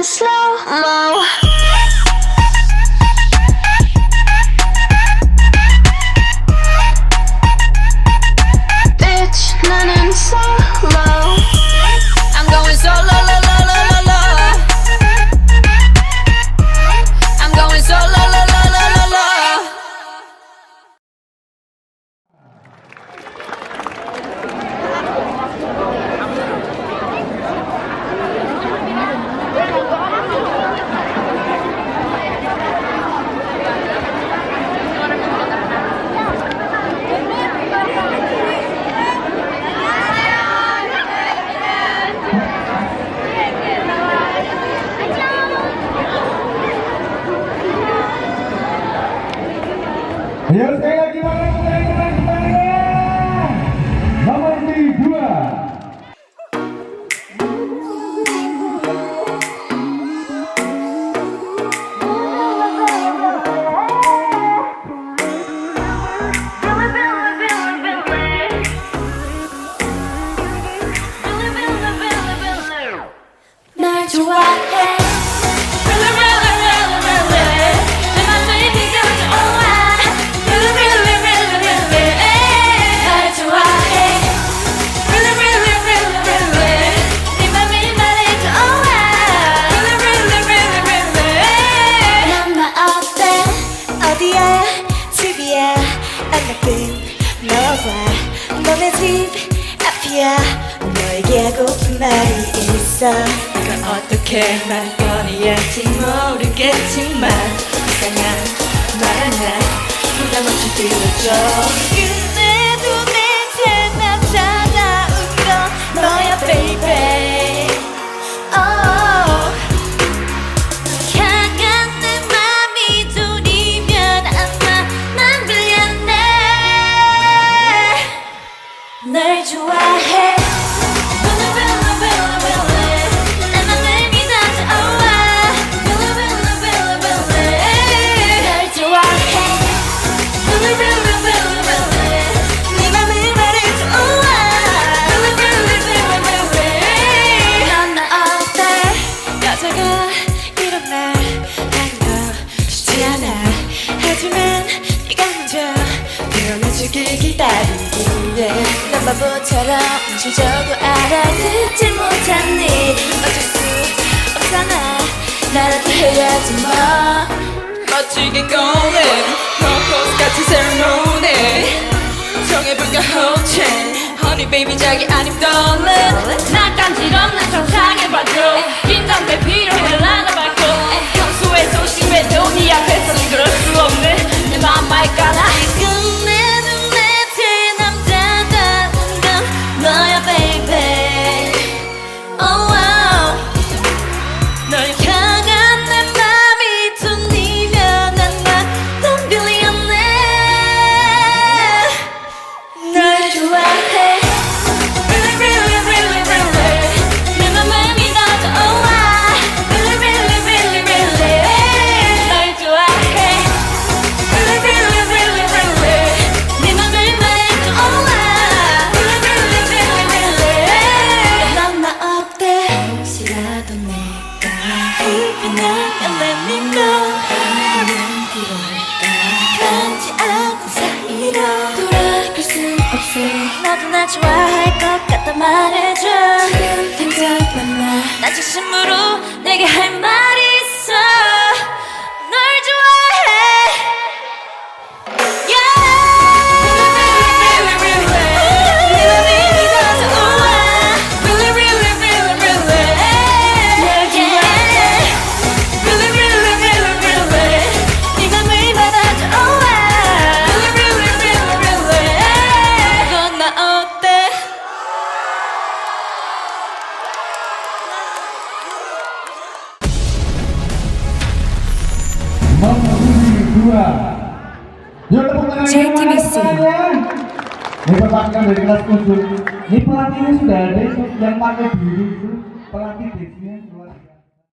in slow-mo. Bitch, none in solo. I'm going solo, lo, lo, lo, lo, lo. I'm going solo, lo, lo, lo, lo, lo. Ayo sekali lagi nomor 2. 날 좋아해. 너네 집 앞이야. 너에게 하고픈 말이 있어. 내가 어떻게 말거리야 할지 모르겠지만 이상한 말 하나 부담 없이 들려줘. 그래도 내게 남자다운 건 너야 baby. Oh. 향한 내 맘이 둘이면 아마 난 불렸네. 널 좋아해. 내 맘을 믿어줘. 널 좋아해. 네 맘을 말해줘. 넌 나 어때? 여자가 이런 말 하는 거 쉽지 않아. 하지만 네가 먼저 표현해주길 기다리기에 난 바보처럼 멈춰줘도 알아듣지 못하니 어쩔 수 없잖아. 나라도 해야지 뭐. 멋지게 going 프로포즈같이 세레모니 정해볼까 whole chain Honey baby 자기 아님 darling 난 간지럽는 상상해봐줘. 긴장돼 필요해 나는 말고. 평소에 소심해도 네 앞에서는 그럴 수 없는 내 맘 알까나. 끝내 눈에 남자다운 건 너야 baby. Oh wow. 널 향한 내 맘이 둘이면 난 빌리언네. 널 좋아해. Really really really really. 내 맘을 믿어줘. Oh wow. Really really really really. 널 좋아해. Really really really really. 네 맘을 말해줘. Oh wow. Really really really really. 넌 나 어때? 혹시라도 내가 불편하면 let me go. 하는 필요할까? 편지 않은 사이로 돌아갈 수 없어. 너도 나 좋아할 것 같다 말해줘. 지금 당장 만나. 나 진심으로 내게 할 말이 있어. 널 좋아해. Yeah. 네 맘을 믿어줘. Oh, really, really, really, really. 널 좋아해. Really, really, really, really. 네 맘을 받아줘. Oh, really, really, really, really. 넌 나 어때? nomor 2. Yuk tepuk tangan JTBC. Ini pertandingan dari kelas 7. Ini pelatihnya sudah ada itu yang pakai biru itu pelatih